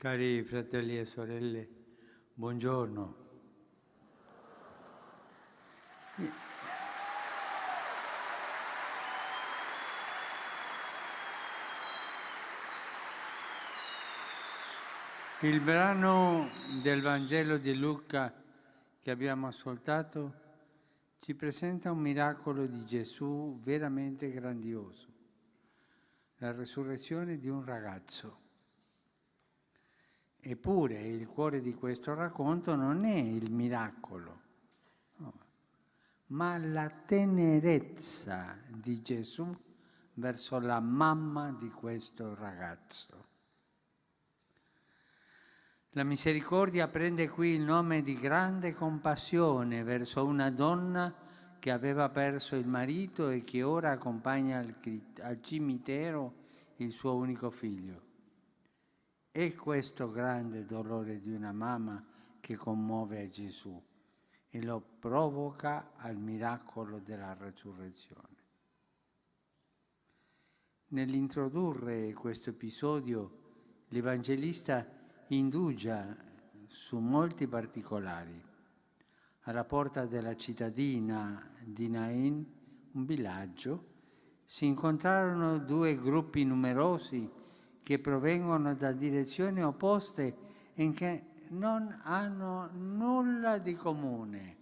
Cari fratelli e sorelle, buongiorno. Il brano del Vangelo di Luca che abbiamo ascoltato ci presenta un miracolo di Gesù veramente grandioso, la resurrezione di un ragazzo. Eppure il cuore di questo racconto non è il miracolo, no, ma la tenerezza di Gesù verso la mamma di questo ragazzo. La misericordia prende qui il nome di grande compassione verso una donna che aveva perso il marito e che ora accompagna al cimitero il suo unico figlio. È questo grande dolore di una mamma che commuove a Gesù e lo provoca al miracolo della resurrezione. Nell'introdurre questo episodio, l'Evangelista indugia su molti particolari. Alla porta della cittadina di Nain, un villaggio, si incontrarono due gruppi numerosi che provengono da direzioni opposte e che non hanno nulla di comune.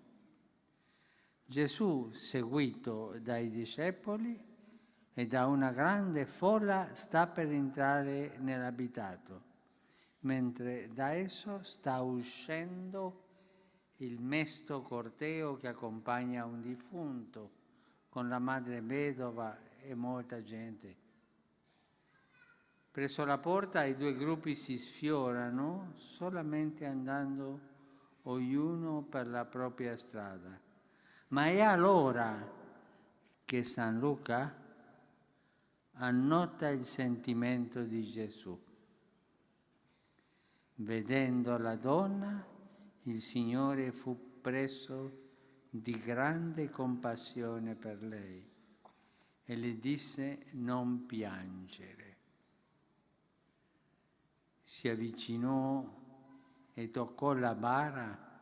Gesù, seguito dai discepoli e da una grande folla, sta per entrare nell'abitato, mentre da esso sta uscendo il mesto corteo che accompagna un defunto, con la madre vedova e molta gente. Presso la porta i due gruppi si sfiorano solamente andando ognuno per la propria strada. Ma è allora che San Luca annota il sentimento di Gesù. Vedendo la donna, il Signore fu preso di grande compassione per lei e le disse: non piangere. Si avvicinò e toccò la bara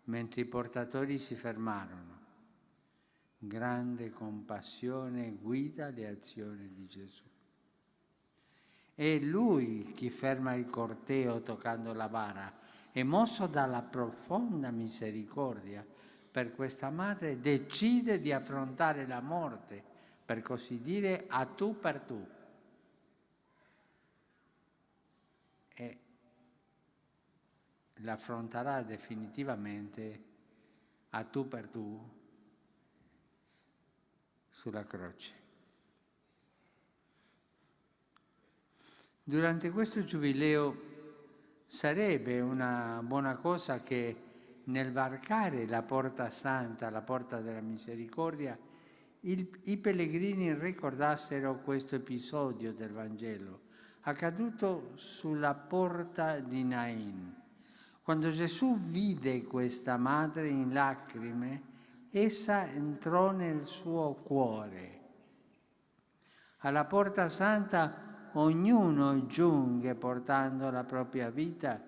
mentre i portatori si fermarono. Grande compassione guida le azioni di Gesù. È Lui chi ferma il corteo toccando la bara e, mosso dalla profonda misericordia per questa madre, decide di affrontare la morte, per così dire, a tu per tu. E l'affronterà definitivamente a tu per tu sulla croce. Durante questo giubileo sarebbe una buona cosa che nel varcare la porta santa, la porta della misericordia, i pellegrini ricordassero questo episodio del Vangelo, accaduto sulla porta di Nain. Quando Gesù vide questa madre in lacrime, essa entrò nel suo cuore. Alla porta santa ognuno giunge portando la propria vita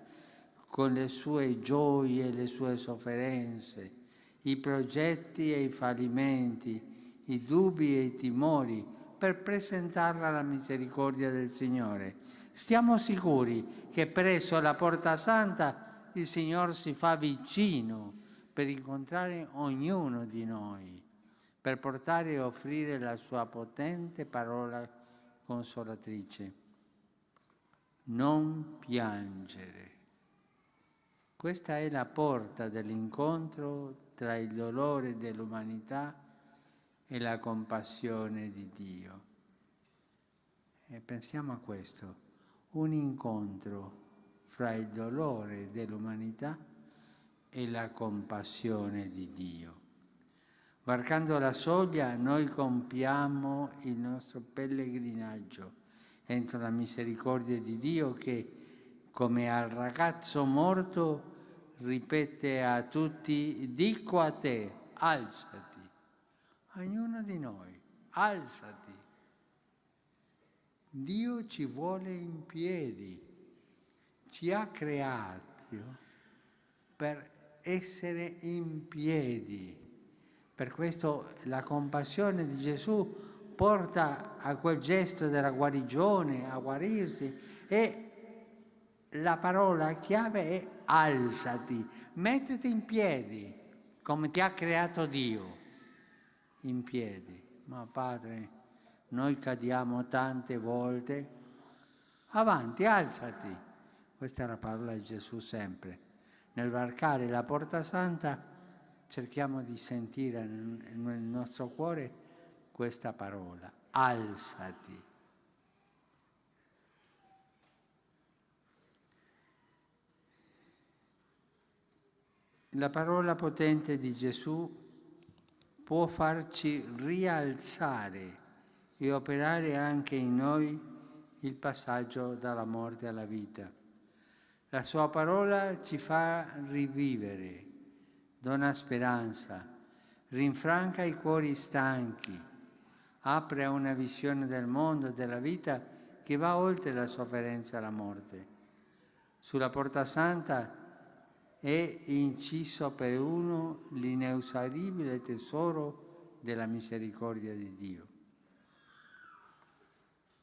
con le sue gioie e le sue sofferenze, i progetti e i fallimenti, i dubbi e i timori, per presentarla alla misericordia del Signore. Stiamo sicuri che presso la porta santa il Signore si fa vicino per incontrare ognuno di noi, per portare e offrire la sua potente parola consolatrice. Non piangere. Questa è la porta dell'incontro tra il dolore dell'umanità e la compassione di Dio. E pensiamo a questo, un incontro fra il dolore dell'umanità e la compassione di Dio. Varcando la soglia noi compiamo il nostro pellegrinaggio entro la misericordia di Dio che, come al ragazzo morto, ripete a tutti: dico a te, alzati. A ognuno di noi, alzati. Dio ci vuole in piedi, ci ha creati per essere in piedi. Per questo la compassione di Gesù porta a quel gesto della guarigione, a guarirsi, e la parola chiave è alzati, mettiti in piedi, come ti ha creato Dio, in piedi. Ma Padre, noi cadiamo tante volte, avanti, alzati. Questa è la parola di Gesù sempre. Nel varcare la porta santa cerchiamo di sentire nel nostro cuore questa parola, alzati. La parola potente di Gesù può farci rialzare e operare anche in noi il passaggio dalla morte alla vita. La sua parola ci fa rivivere, dona speranza, rinfranca i cuori stanchi, apre a una visione del mondo e della vita che va oltre la sofferenza e la morte. Sulla porta santa è inciso per uno l'inesauribile tesoro della misericordia di Dio.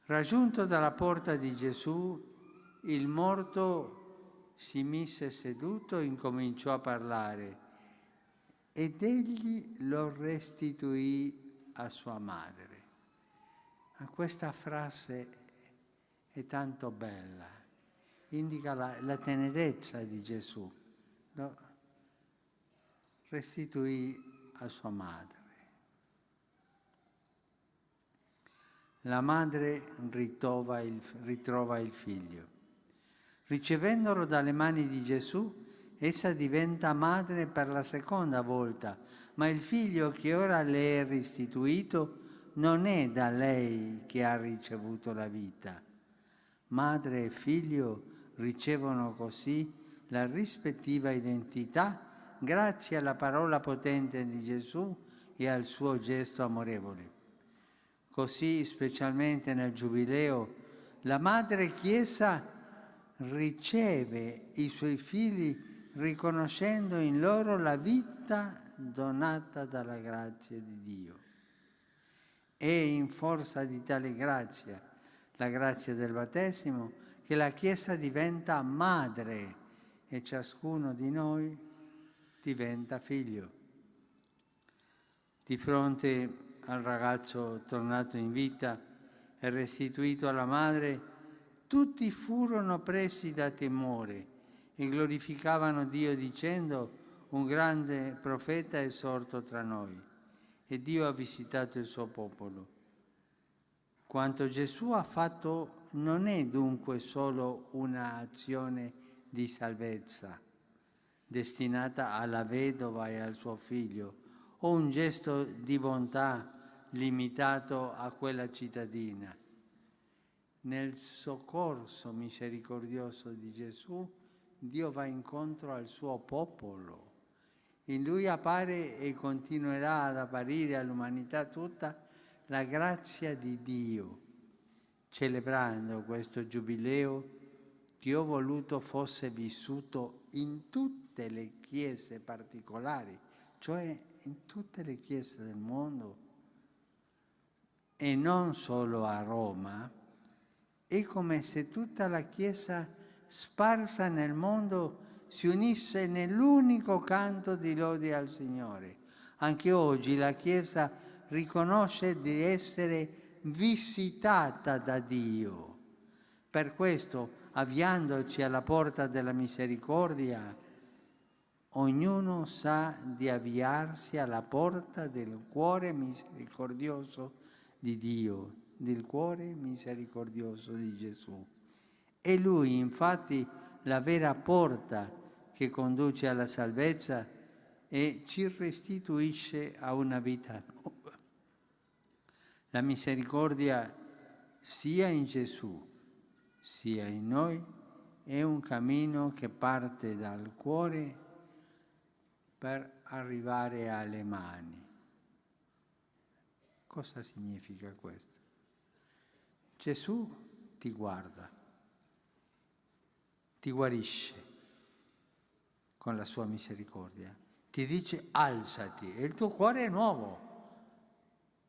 Raggiunto dalla porta di Gesù, il morto si mise seduto e incominciò a parlare, ed egli lo restituì a sua madre. Ma questa frase è tanto bella, indica la tenerezza di Gesù. Lo restituì a sua madre. La madre ritrova il figlio. Ricevendolo dalle mani di Gesù, essa diventa madre per la seconda volta, ma il figlio che ora le è restituito non è da lei che ha ricevuto la vita. Madre e figlio ricevono così la rispettiva identità grazie alla parola potente di Gesù e al suo gesto amorevole. Così, specialmente nel Giubileo, la Madre Chiesa riceve i suoi figli riconoscendo in loro la vita donata dalla grazia di Dio. È in forza di tale grazia, la grazia del battesimo, che la Chiesa diventa madre e ciascuno di noi diventa figlio. Di fronte al ragazzo tornato in vita e restituito alla madre, tutti furono presi da timore e glorificavano Dio dicendo: un grande profeta è sorto tra noi e Dio ha visitato il suo popolo. Quanto Gesù ha fatto non è dunque solo un'azione di salvezza destinata alla vedova e al suo figlio, o un gesto di bontà limitato a quella cittadina. Nel soccorso misericordioso di Gesù, Dio va incontro al suo popolo. In Lui appare e continuerà ad apparire all'umanità tutta la grazia di Dio. Celebrando questo giubileo, Dio ha voluto fosse vissuto in tutte le chiese particolari, cioè in tutte le chiese del mondo, e non solo a Roma. È come se tutta la Chiesa sparsa nel mondo si unisse nell'unico canto di lode al Signore. Anche oggi la Chiesa riconosce di essere visitata da Dio. Per questo, avviandoci alla porta della misericordia, ognuno sa di avviarsi alla porta del cuore misericordioso di Dio, del cuore misericordioso di Gesù. È Lui, infatti, la vera porta che conduce alla salvezza e ci restituisce a una vita nuova. La misericordia, sia in Gesù, sia in noi, è un cammino che parte dal cuore per arrivare alle mani. Cosa significa questo? Gesù ti guarda, ti guarisce con la sua misericordia, ti dice alzati e il tuo cuore è nuovo.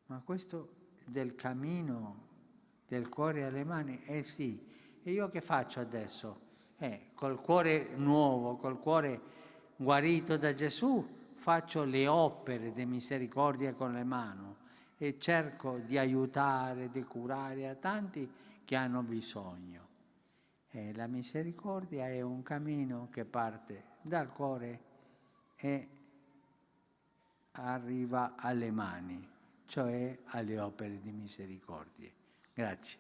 Ma questo del cammino del cuore alle mani, sì. E io che faccio adesso? Col cuore nuovo, col cuore guarito da Gesù, faccio le opere di misericordia con le mani e cerco di aiutare, di curare a tanti che hanno bisogno. La misericordia è un cammino che parte dal cuore e arriva alle mani, cioè alle opere di misericordia. Grazie.